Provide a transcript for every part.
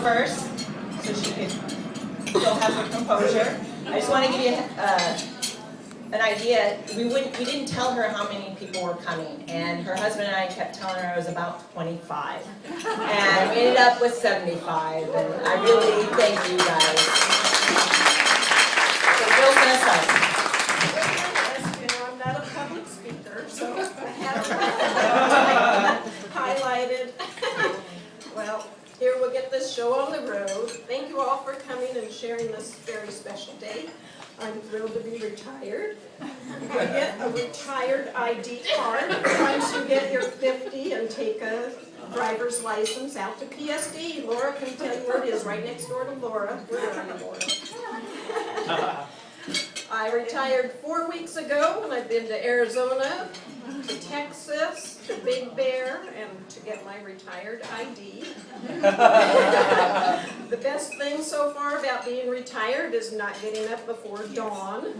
first, so she could still have her composure. I just want to give you an idea. We didn't tell her how many people were coming, and her husband and I kept telling her it was about 25, and we ended up with 75. And I really thank you guys. So Bill's gonna start. I'm not a public speaker, so I have highlighted. Well, here we'll get this show on the road. Thank you all for coming and sharing this very special day. I'm thrilled to be retired. You get a retired ID card once you get your 50 and take a driver's license out to PSD. Laura can tell you where it is, right next door to Laura. We're there anymore. I retired 4 weeks ago, and I've been to Arizona, to Texas, to Big Bear, and to get my retired ID. The best thing so far about being retired is not getting up before dawn.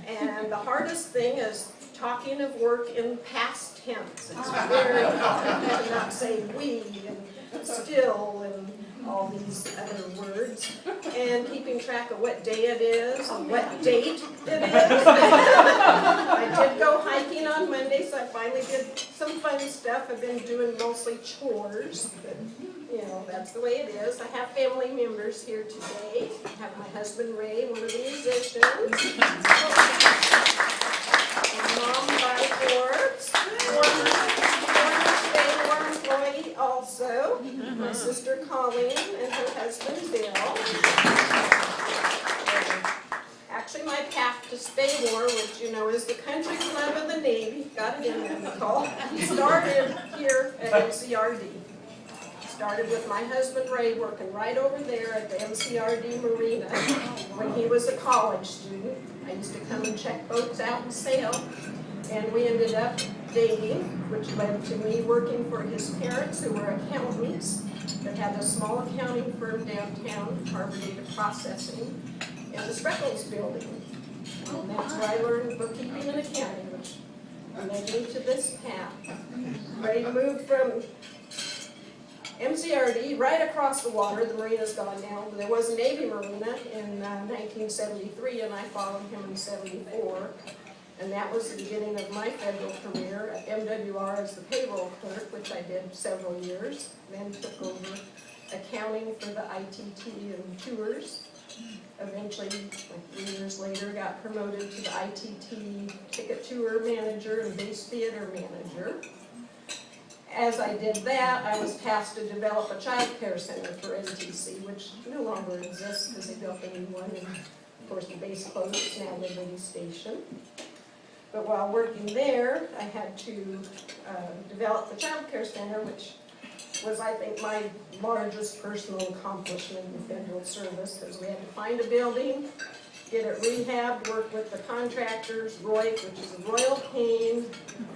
And the hardest thing is talking of work in past tense. It's very hard to not say we and still and all these other words, and keeping track of what day it is and what date it is. I did go hiking on Monday, so I finally did some fun stuff. I've been doing mostly chores, but you know, that's the way it is. I have family members here today. I have my husband Ray, one of the musicians. Mom by Forbes, former employee also. My sister Colleen and her husband Bill. Actually, my path to Spaymore, which you know is the country club of the Navy, got it in there, Nicole, started here at MCRD. Started with my husband Ray working right over there at the MCRD Marina when he was a college student. I used to come and check boats out and sail, and we ended up dating, which led to me working for his parents, who were accountants that had a small accounting firm downtown, Harbor Data Processing, in the Spreckles building. And that's where I learned bookkeeping and accounting, which led me to this path. Ray moved from MCRD right across the water. The marina's gone now. There was a Navy marina in 1973, and I followed him in 74. And that was the beginning of my federal career at MWR as the payroll clerk, which I did several years. Then took over accounting for the ITT and tours. Eventually, like 3 years later, got promoted to the ITT ticket tour manager and base theater manager. As I did that, I was tasked to develop a child care center for NTC, which no longer exists because they built a new one, and of course the base closed. It's now Liberty Station. But while working there, I had to develop the child care center, which was, I think, my largest personal accomplishment in federal service, because we had to find a building, get it rehabbed, work with the contractors, ROIC, which is a Royal Pain,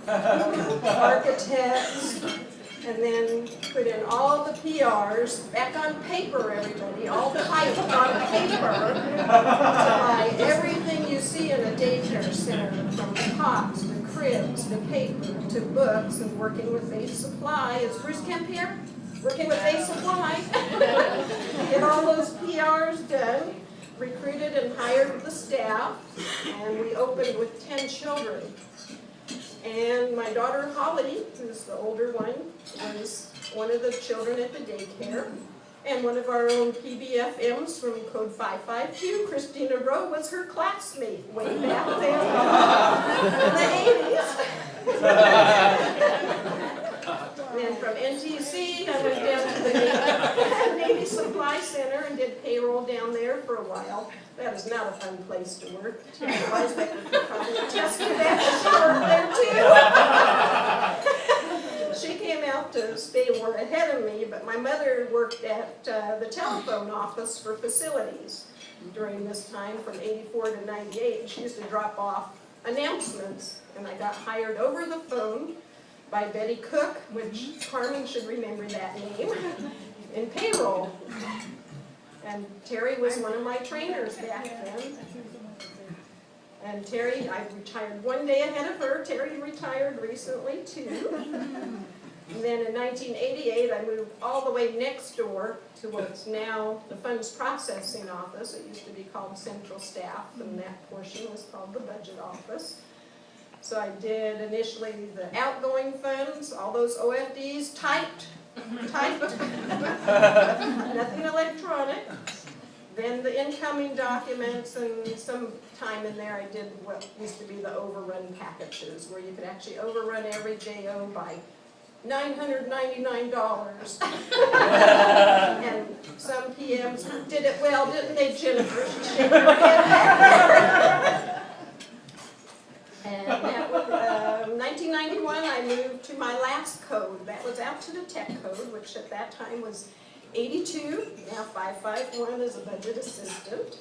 architects, and then put in all the PRs back on paper, everybody, all typed on paper, to buy everything you see in a daycare center, from cots to cribs to paper to books, and working with Base Supply. Is Bruce Kemp here? Working with Base Supply. Get all those PRs done, recruited and hired the staff, and we opened with 10 children. And my daughter Holly, who's the older one, was one of the children at the daycare. And one of our own PBFMs from Code 552, Christina Rowe, was her classmate way back then in the 80s. And from NTC, I went down to the Navy Supply Center and did payroll down there for a while. That is not a fun place to work. Otherwise, they could probably attest to that. She worked there too. She came out to Spaymore ahead of me, but my mother worked at the telephone office for facilities during this time from 84 to 98. And she used to drop off announcements, and I got hired over the phone by Betty Cook, which Carmen should remember that name, in payroll. And Terry was one of my trainers back then. And Terry, I retired one day ahead of her. Terry retired recently too. And then in 1988, I moved all the way next door to what's now the funds processing office. It used to be called central staff, and that portion was called the budget office. So I did initially the outgoing funds, all those OFDs typed, nothing electronic. Then the incoming documents, and some time in there I did what used to be the overrun packages, where you could actually overrun every JO by $999. And some PMs did it well, didn't they, Jennifer? She shook her head. And that was, 1991, I moved to my last code. That was out to the tech code, which at that time was 82, now 551 as a budget assistant.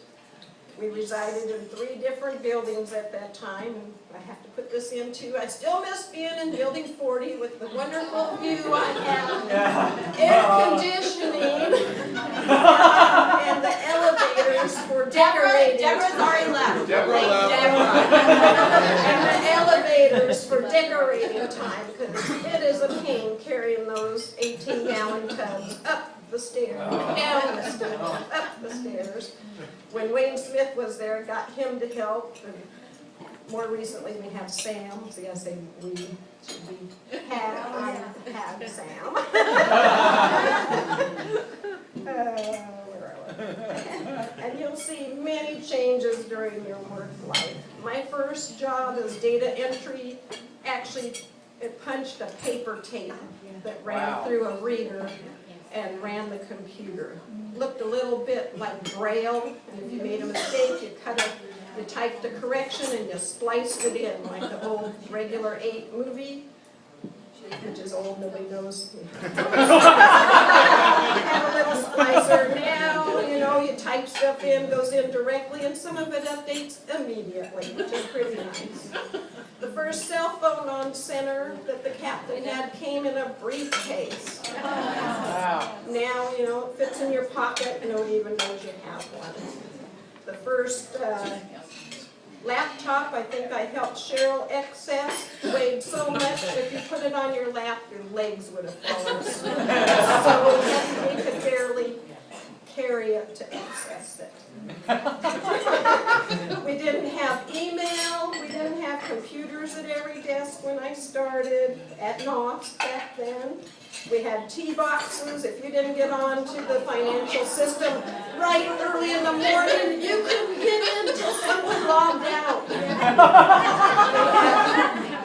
We resided in 3 different buildings at that time. I have to put this in too. I still miss being in building 40 with the wonderful view I have, air conditioning, and the elevators for decorating. Deborah's already left. Deborah left. And the elevators for decorating time, because it is a pain carrying those 18-gallon tubs up the stairs, down the stairs, up the stairs. When Wayne Smith was there, got him to help, and more recently we have Sam. See, I say we had Sam. Where are we? And you'll see many changes during your work life. My first job as data entry, actually it punched a paper tape that ran through a reader and ran the computer. Looked a little bit like Braille, and if you made a mistake, you typed the correction and you spliced it in, like the old regular 8 movie, which is old, nobody knows. Have a little splicer. Now, you type stuff in, goes in directly, and some of it updates immediately, which is pretty nice. The first cell phone on center that the captain had came in a briefcase. Wow. Now, it fits in your pocket, nobody even knows you have one. The first laptop, I think I helped Cheryl access, weighed so much that if you put it on your lap, your legs would have fallen asleep. So we could barely carry it to access it. We didn't have email, we didn't have computers at every desk when I started at NOS back then. We had T-boxes. If you didn't get on to the financial system right early in the morning, you couldn't get in until someone logged out.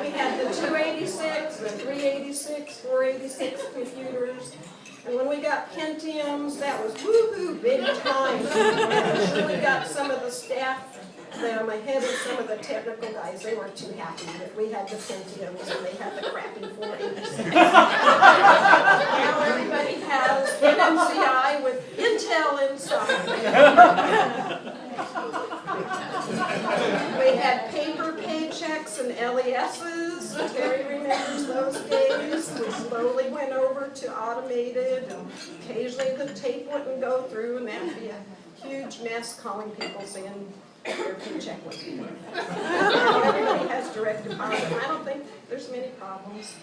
We had the 286, the 386, 486 computers. And when we got Pentiums, that was woohoo, big time. And we got some of the staff, my head and some of the technical guys, they weren't too happy that we had the Pentiums and they had the crappy 486. Now everybody has an MCI with Intel inside. We had paper paychecks and LESs. Terry remembers those days. We slowly went over to automated, and occasionally the tape wouldn't go through, and that'd be a huge mess calling people saying their paycheck was due. Everybody has direct deposit. I don't think there's many problems.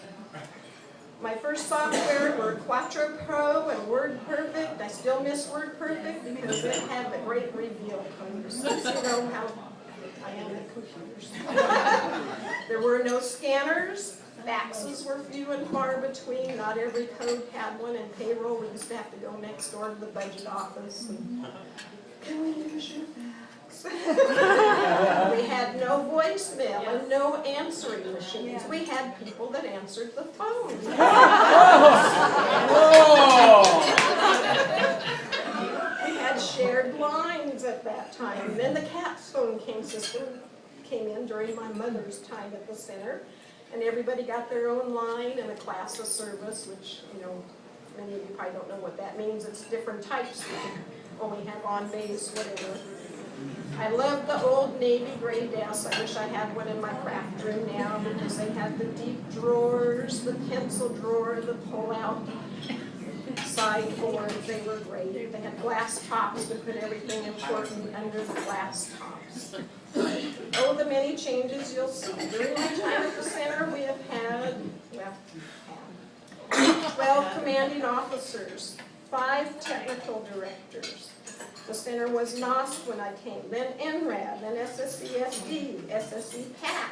My first software were Quattro Pro and WordPerfect. I still miss WordPerfect because it had the great reveal codes. You know how I am at computers. There were no scanners. Faxes were few and far between. Not every code had one. In payroll, we used to have to go next door to the budget office. And, can we use your fax? We had no voicemail and no answering machines. We had people that answered the phone. We had shared lines at that time. And then the CAPS phone system came in during my mother's time at the center. And everybody got their own line and a class of service, which, many of you probably don't know what that means. It's different types. You can only have on base, whatever. I love the old navy gray desks. I wish I had one in my craft room now because they had the deep drawers, the pencil drawer, the pull-out sideboard. They were great. They had glass tops to put everything important under the glass tops. Oh, the many changes you'll see. During my time at the center, we have had, 12 commanding officers, 5 technical directors. The center was NOSC when I came, then NRAD, then SSCSD, SSE-PAC.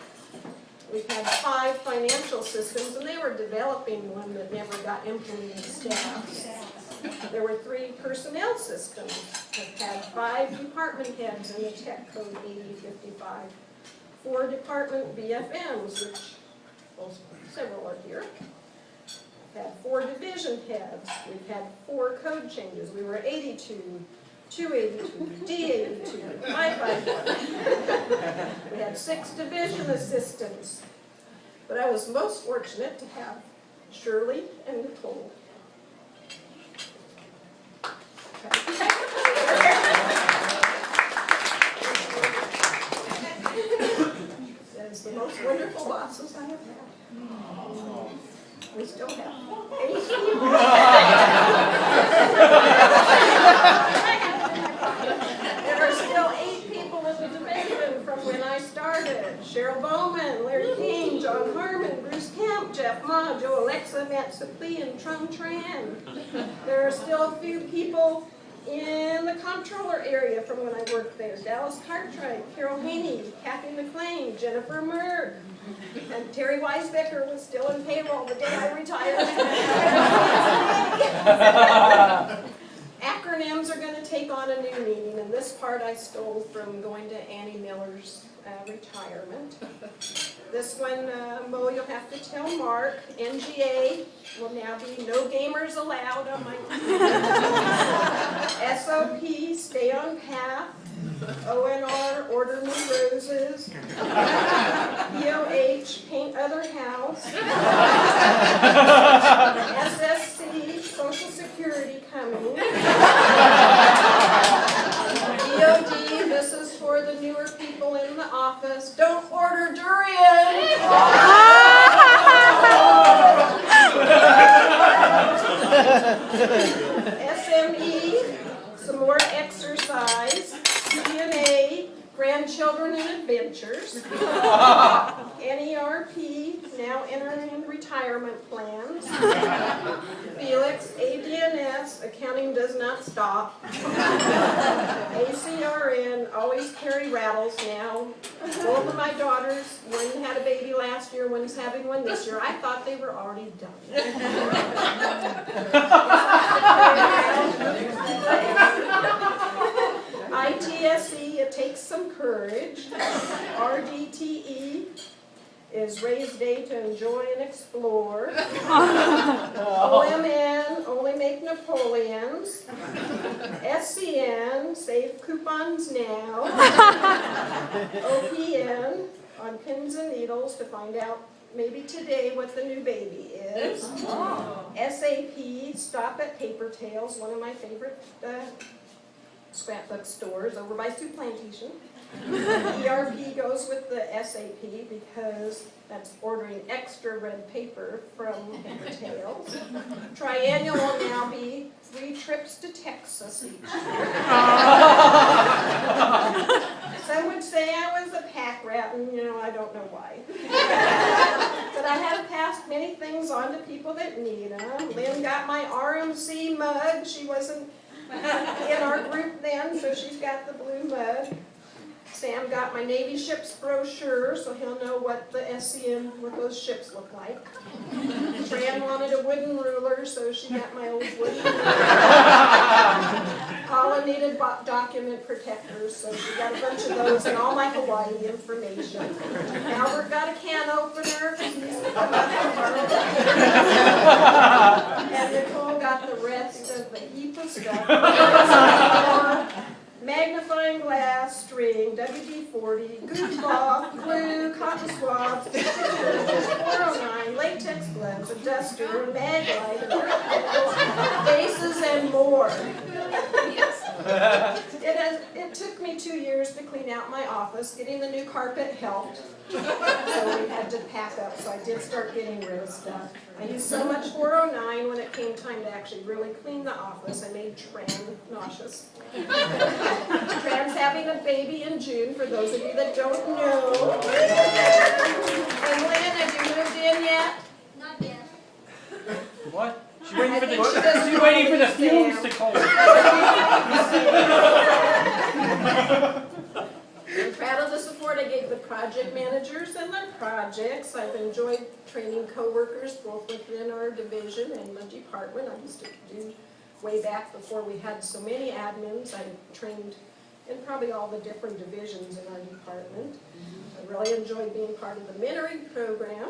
We've had 5 financial systems, and they were developing one that never got implemented staff. There were 3 personnel systems. We've had 5 department heads in the Tech Code 8055, 4 department BFMs, which several are here. We've had 4 division heads. We've had 4 code changes. We were 82, 282, D82, 551. We had 6 division assistants. But I was most fortunate to have Shirley and Nicole. That is the most wonderful bosses I have had. We still have 8 people. There are still 8 people in the division from when I started. Cheryl Bowman, Larry King, John Harmon, Bruce Kemp, Jeff Ma, Joe Alexa, Matt Suplee, and Trung Tran. There are still a few people in the comptroller area from when I worked there. Dallas Cartwright, Carol Haney, Kathy McLean, Jennifer Merg, and Terry Weisbecker was still in payroll the day I retired. Acronyms are going to take on a new meaning, and this part I stole from going to Annie Miller's retirement. This one, Mo, you'll have to tell Mark. NGA will now be no gamers allowed on my computer. SOP, stay on path. ONR, order new roses. POH, paint other house. SSC, Social Security coming. DOD, this is for the newer people in the office. Don't order durian! SME, some more exercise. DNA, grandchildren and adventures. NERP, now entering retirement plans. Felix, ADNS, accounting does not stop. ACRN, always carry rattles now. Both of my daughters, one had a baby last year, one's having one this year. I thought they were already done. ITSE, it takes some courage. RDTE is raise day to enjoy and explore. OMN, only make Napoleons. SCN, save coupons now. OPN, on pins and needles to find out maybe today what the new baby is. SAP, stop at Paper Tales, one of my favorite scrapbook stores over by Sioux Plantation. ERP goes with the SAP because that's ordering extra red paper from Paper Tales. Triennial will now be 3 trips to Texas each year. Some would say I was a pack rat, and I don't know why. But I have passed many things on to people that need them. Lynn got my RMC mug. She wasn't in our group then, so she's got the blue mug. Sam got my Navy ships brochure, so he'll know what the SCN, what those ships look like. Fran wanted a wooden ruler, so she got my old wooden ruler. Paula needed document protectors, so she got a bunch of those and all my Hawaii information. Albert got a can opener, because he used to come up and borrow it. And Nicole got the rest of the heap of stuff. Magnifying glass, string, WD-40, goofball, glue, cotton swabs, 409, latex gloves, a duster, a mag light, vases, and more. It took me 2 years to clean out my office. Getting the new carpet helped. So we had to pack up, so I did start getting rid of stuff. I used so much 409 when it came time to actually really clean the office. I made Tran nauseous. Tran's having a baby in June, for those of you that don't know. And Lynn, have you moved in yet? Not yet. What? She's I waiting for think she the, doesn't she's waiting for the understand. fumes to cold. I'm proud of the support I gave the project managers and their projects. I've enjoyed training coworkers both within our division and the department. I used to do way back before we had so many admins. I trained in probably all the different divisions in our department. I really enjoyed being part of the mentoring program,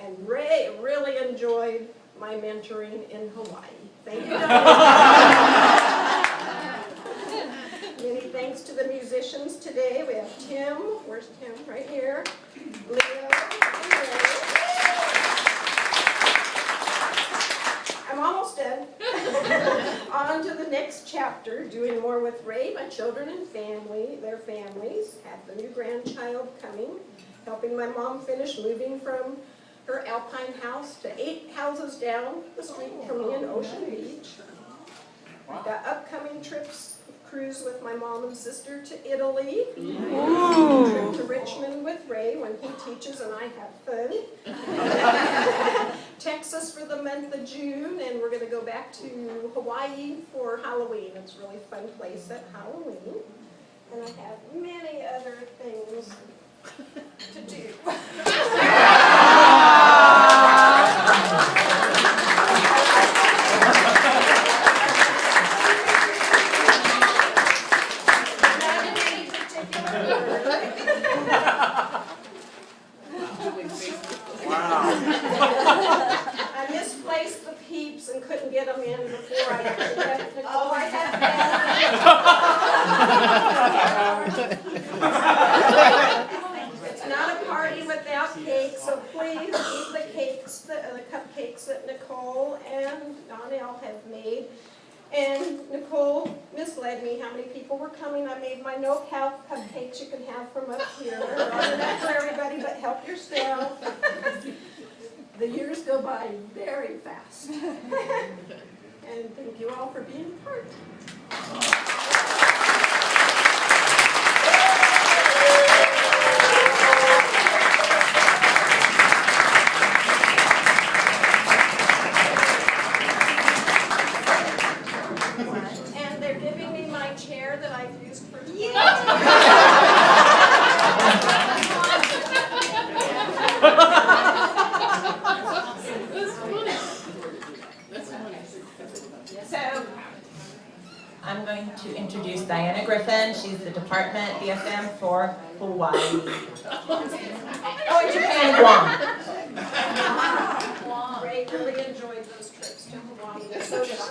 and Ray really enjoyed my mentoring in Hawaii. Thank you, Diane. Many thanks to the musicians today. We have Tim, where's Tim? Right here. Leo and Ray. I'm almost done. On to the next chapter, doing more with Ray, my children and family, their families, have the new grandchild coming, helping my mom finish moving from her Alpine house to 8 houses down the street from me in Ocean Beach. I've got upcoming trips, cruise with my mom and sister to Italy, trip to Richmond with Ray when he teaches and I have fun, Texas for the month of June, and we're going to go back to Hawaii for Halloween. It's a really fun place at Halloween, and I have many other things to do. I misplaced the peeps and couldn't get them in before I left Nicole. Oh, I had It's not a party without cake, so please eat the cakes, the cupcakes that Nicole and Donnell have made. And Nicole misled me how many people were coming. I made my no-cow cupcakes you can have from up here. Not for everybody, but help yourself. The years go by very fast. And thank you all for being part. And they're giving me my chair that I've used for 20 years. So, I'm going to introduce Diana Griffin. She's the department BFM for Hawaii. Oh, and Japan and Guam. Ray really enjoyed those trips to Hawaii. So did I.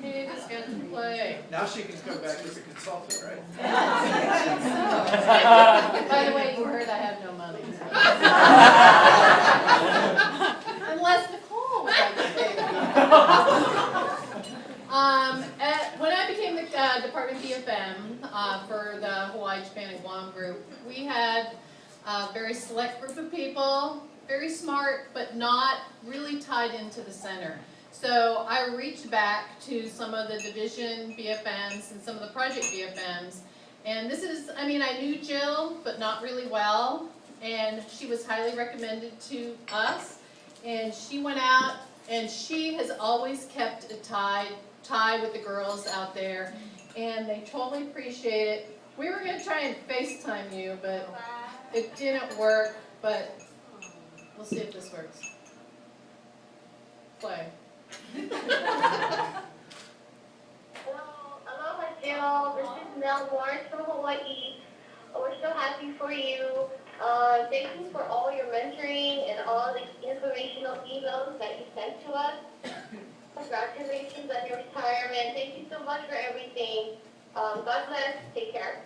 He just got to play. Now she can come back as a consultant, right? By the way, you heard I have no money. Unless Nicole would like to stay with me. When I became the department BFM for the Hawaii, Japan, and Guam group, we had a very select group of people, very smart, but not really tied into the center. So I reached back to some of the division BFMs and some of the project BFMs. And this is, I mean, I knew Jill, but not really well. And she was highly recommended to us. And she went out, and she has always kept a tie with the girls out there. And they totally appreciate it. We were going to try and FaceTime you, but it didn't work. But we'll see if this works. Play. Aloha Jill, this is Mel Lawrence from Hawaii. We're so happy for you. Thank you for all your mentoring and all the informational emails that you sent to us. Congratulations on your retirement. Thank you so much for everything. God bless. Take care.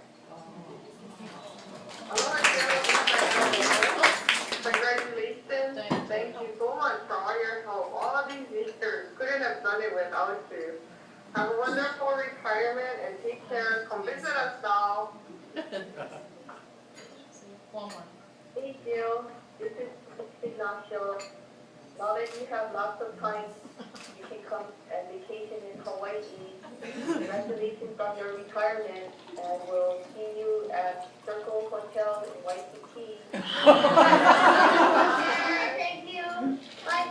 Aloha Jill. Congratulations. Thank you so much for all your help. All of these visitors couldn't have done it without you. Have a wonderful retirement and take care. Come visit us now. One more. Hey Jill, this is Ignacio. Now that you have lots of time, you can come and vacation in Hawaii. Congratulations on your retirement, and we'll see you at Circle Hotel in Waikiki. Thank you. Bye.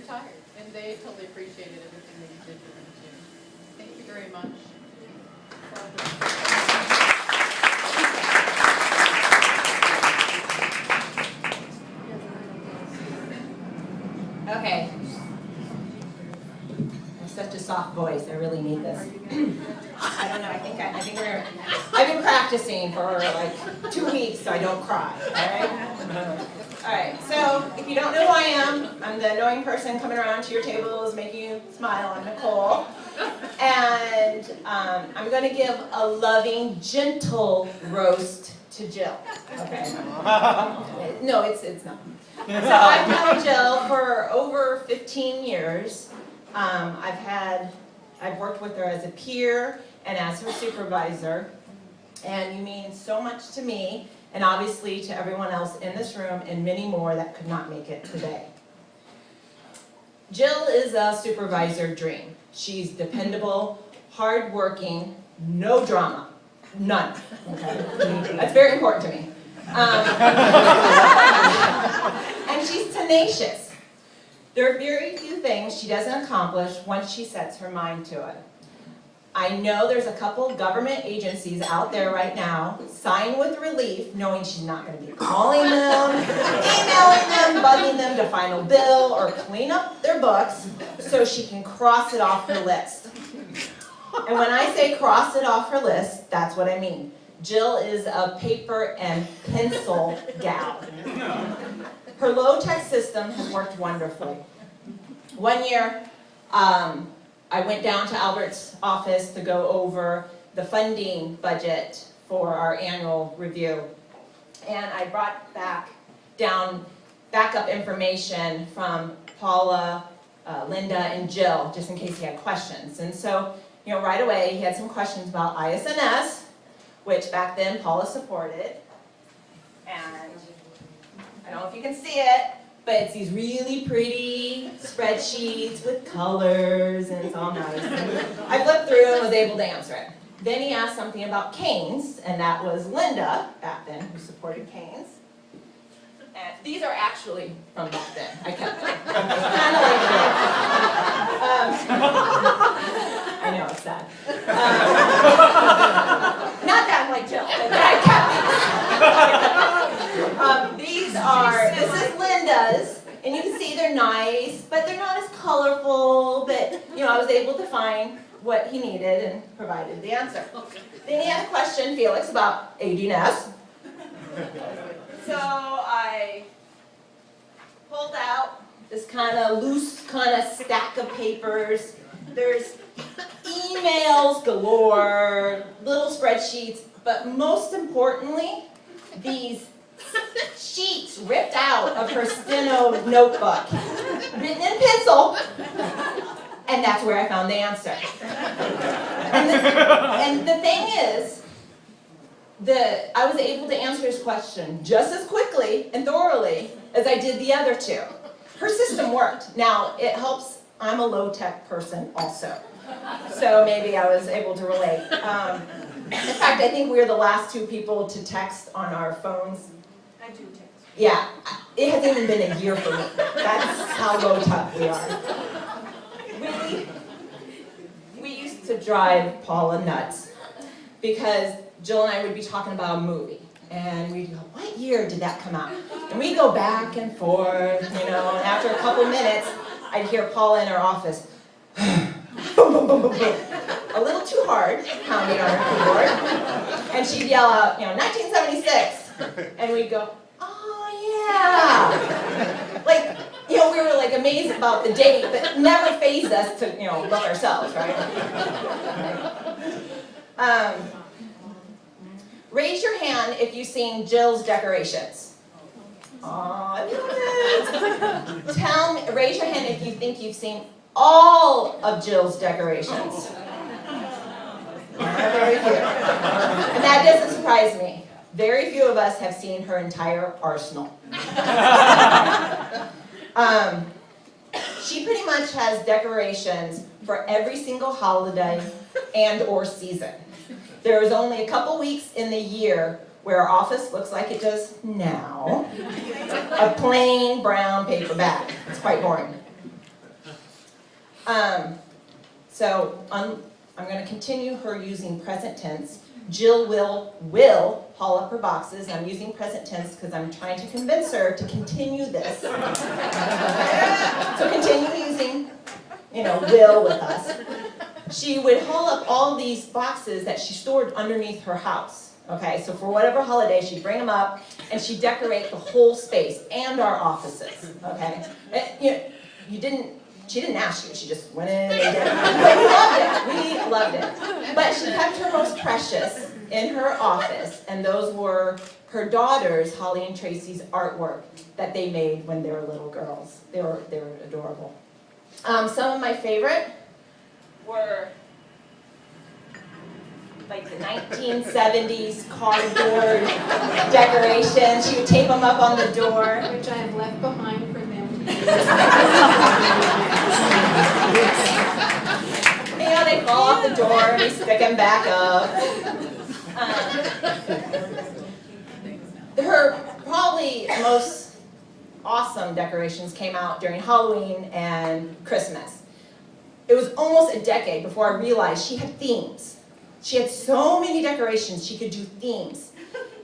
retired, and they totally appreciated everything that you did for them too. Thank you very much. Okay. I have such a soft voice, I really need this. I don't know, I think I've been practicing for like 2 weeks so I don't cry, alright? Alright, so if you don't know who I am, I'm the annoying person coming around to your tables, making you smile. I'm Nicole. And I'm going to give a loving, gentle roast to Jill. Okay? No, it's not. So I've known Jill for over 15 years. I've worked with her as a peer and as her supervisor. And you mean so much to me, and obviously to everyone else in this room, and many more that could not make it today. Jill is a supervisor dream. She's dependable, hardworking, no drama, none. Okay? That's very important to me. And she's tenacious. There are very few things she doesn't accomplish once she sets her mind to it. I know there's a couple government agencies out there right now, sighing with relief, knowing she's not going to be calling them, emailing them, bugging them to final bill, or clean up their books so she can cross it off her list. And when I say cross it off her list, that's what I mean. Jill is a paper and pencil gal. Her low-tech system has worked wonderfully. One year, I went down to Albert's office to go over the funding budget for our annual review. And I brought backup information from Paula, Linda, and Jill, just in case he had questions. And so, right away, he had some questions about ISNS, which back then Paula supported. And I don't know if you can see it, but it's these really pretty spreadsheets with colors, and it's all nice. I flipped through and was able to answer it. Then he asked something about Canes, and that was Linda, back then, who supported Canes. And these are actually from back then. I kept them. Kind of like I know, it's sad. Not that I'm like Jill, but I kept these. This is Linda's, and you can see they're nice, but they're not as colorful, but I was able to find what he needed and provided the answer. Then he had a question, Felix, about ADNS. So I pulled out this kind of loose stack of papers. There's emails galore, little spreadsheets, but most importantly, these sheets ripped out of her steno notebook, written in pencil, and that's where I found the answer. And the thing is, I was able to answer his question just as quickly and thoroughly as I did the other two. Her system worked. Now, it helps, I'm a low-tech person also, so maybe I was able to relate. In fact, I think we were the last two people to text on our phones. I do text. Yeah, it hasn't even been a year for me. That's how low-tech we are. We used to drive Paula nuts because Jill and I would be talking about a movie, and we'd go, what year did that come out? And we'd go back and forth, and after a couple minutes, I'd hear Paula in her office, boom, boom, boom, boom, boom, a little too hard, pounding on her keyboard, and she'd yell out, 1976, and we'd go, oh yeah, like, we were like amazed about the date, but never fazed us to, look ourselves, right? Raise your hand if you've seen Jill's decorations. Aw, raise your hand if you think you've seen all of Jill's decorations. Very few. And that doesn't surprise me. Very few of us have seen her entire arsenal. She pretty much has decorations for every single holiday and or season. There is only a couple weeks in the year where our office looks like it does now. A plain brown paper bag. It's quite boring. I'm gonna continue her using present tense. Jill will haul up her boxes. I'm using present tense because I'm trying to convince her to continue this. So continue using, will with us. She would haul up all these boxes that she stored underneath her house. Okay, so for whatever holiday, she'd bring them up and she'd decorate the whole space and our offices. Okay, she didn't ask you, she just went in and did it. But we loved it. But she kept her most precious in her office, and those were her daughters, Holly and Tracy's artwork that they made when they were little girls. They were adorable. Some of my favorite were like the 1970s cardboard decorations. She would tape them up on the door. Which I have left behind for them to use. They fall off the door and we stick them back up. Her probably most awesome decorations came out during Halloween and Christmas. It was almost a decade before I realized she had themes. She had so many decorations, she could do themes.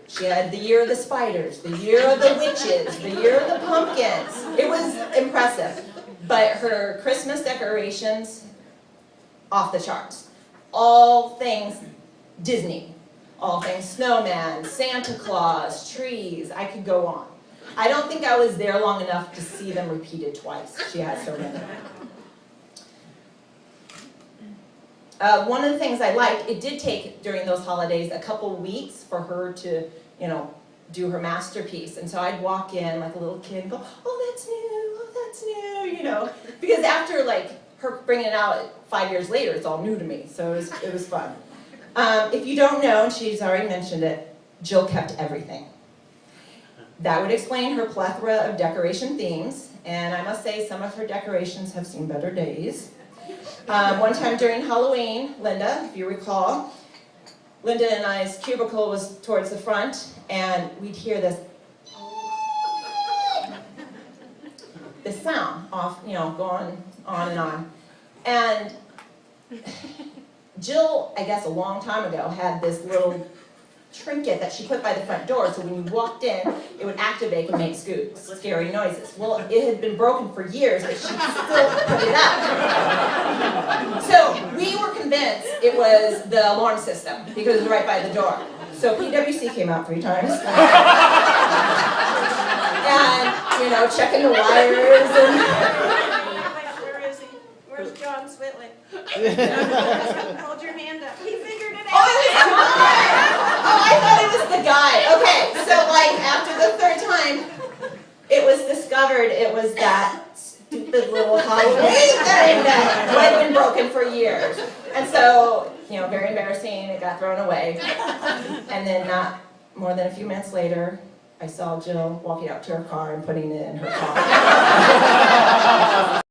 She had the year of the spiders, the year of the witches, the year of the pumpkins. It was impressive. But her Christmas decorations, off the charts. All things Disney. All things snowman, Santa Claus, trees, I could go on. I don't think I was there long enough to see them repeated twice. She had so many. One of the things I liked, it did take during those holidays a couple weeks for her to, do her masterpiece. And so I'd walk in like a little kid and go, oh, that's new, because after her bringing it out 5 years later, it's all new to me. So it was fun. If you don't know, and she's already mentioned it, Jill kept everything. That would explain her plethora of decoration themes, and I must say some of her decorations have seen better days. One time during Halloween, Linda, if you recall, Linda and I's cubicle was towards the front, and we'd hear this sound off, going on and on. And Jill, I guess a long time ago, had this little trinket that she put by the front door, so when you walked in, it would activate and make scary noises. Well, it had been broken for years, but she still put it up. So we were convinced it was the alarm system, because it was right by the door. So PwC came out 3 times. And, checking the wires and... Where is he? Where's John Switling? Hold your hand up. He figured it out. Oh, I thought it was the guy. Okay, so after the 3rd time, it was discovered it was that stupid little Halloween thing that had been broken for years. And so, very embarrassing, it got thrown away. And then not more than a few minutes later, I saw Jill walking out to her car and putting it in her car.